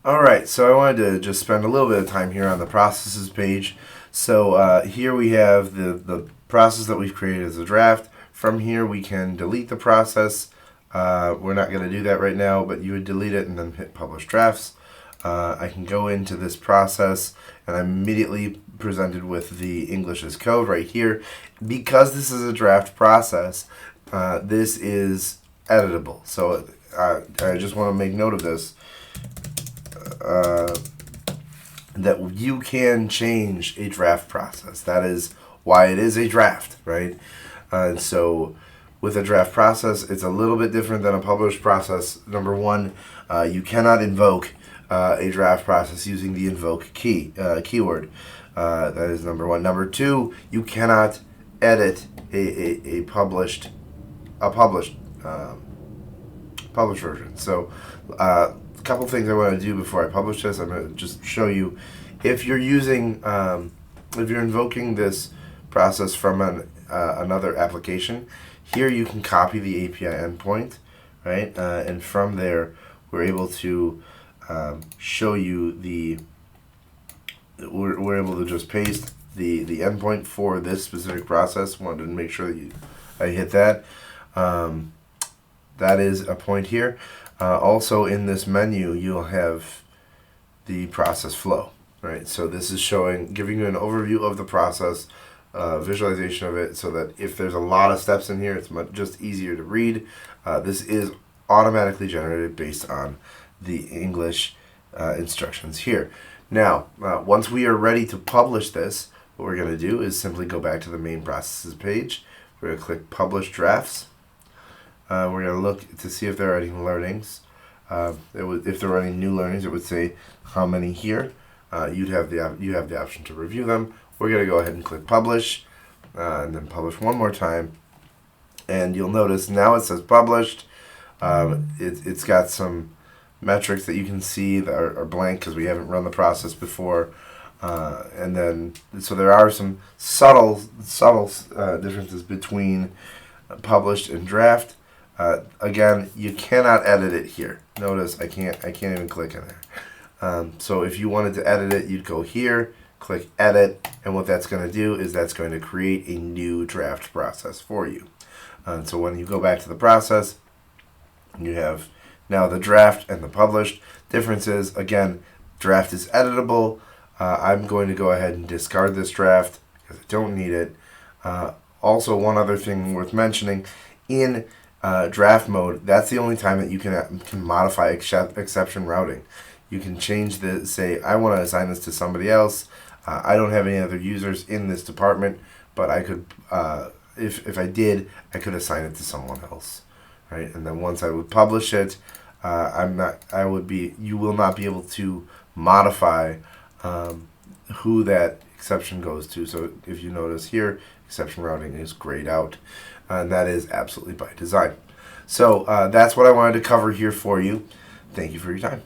Alright, so I wanted to just spend a little bit of time here on the processes page. So here we have the process that we've created as a draft. From here we can delete the process. We're not going to do that right now, but you would delete it and then hit publish drafts. I can go into this process and I'm immediately presented with the English as code right here. Because this is a draft process, this is editable. So I just want to make note of this. That you can change a draft process. That is why it is a draft, right? And so with a draft process, it's a little bit different than a published process. Number one, you cannot invoke a draft process using the invoke keyword. That is number one. Number two, you cannot edit a published version. So a couple things I want to do before I publish this. I'm going to just show you if you're using if you're invoking this process from another application. Here you can copy the API endpoint, right? And from there we're able to show you we're able to just paste the endpoint for this specific process. Wanted to make sure that I hit that. That is a point here. Also in this menu you'll have the process flow, right? So this is giving you an overview of the process, visualization of it, so that if there's a lot of steps in here, it's just easier to read. This is automatically generated based on the English instructions here. Now, once we are ready to publish this, what we're going to do is simply go back to the main processes page. We're going to click Publish Drafts. We're going to look to see if there are any learnings. If there are any new learnings, it would say how many here. You have the option to review them. We're going to go ahead and click Publish, and then Publish one more time. And you'll notice now it says Published. It's got some metrics that you can see that are blank because we haven't run the process before. And then, so there are some subtle differences between published and draft. Again, you cannot edit it here. Notice I can't even click in there. So if you wanted to edit it, you'd go here, click Edit, and what that's going to do is that's going to create a new draft process for you. So when you go back to the process, you have now the draft and the published. Difference is, again, draft is editable. I'm going to go ahead and discard this draft because I don't need it. Also, one other thing worth mentioning, in draft mode, that's the only time that you can modify exception routing. You can change say, I want to assign this to somebody else. I don't have any other users in this department, but I could, if I did, I could assign it to someone else, right? And then once I would publish it, you will not be able to modify who that exception goes to. So if you notice here, exception routing is grayed out, and that is absolutely by design. So that's what I wanted to cover here for you. Thank you for your time.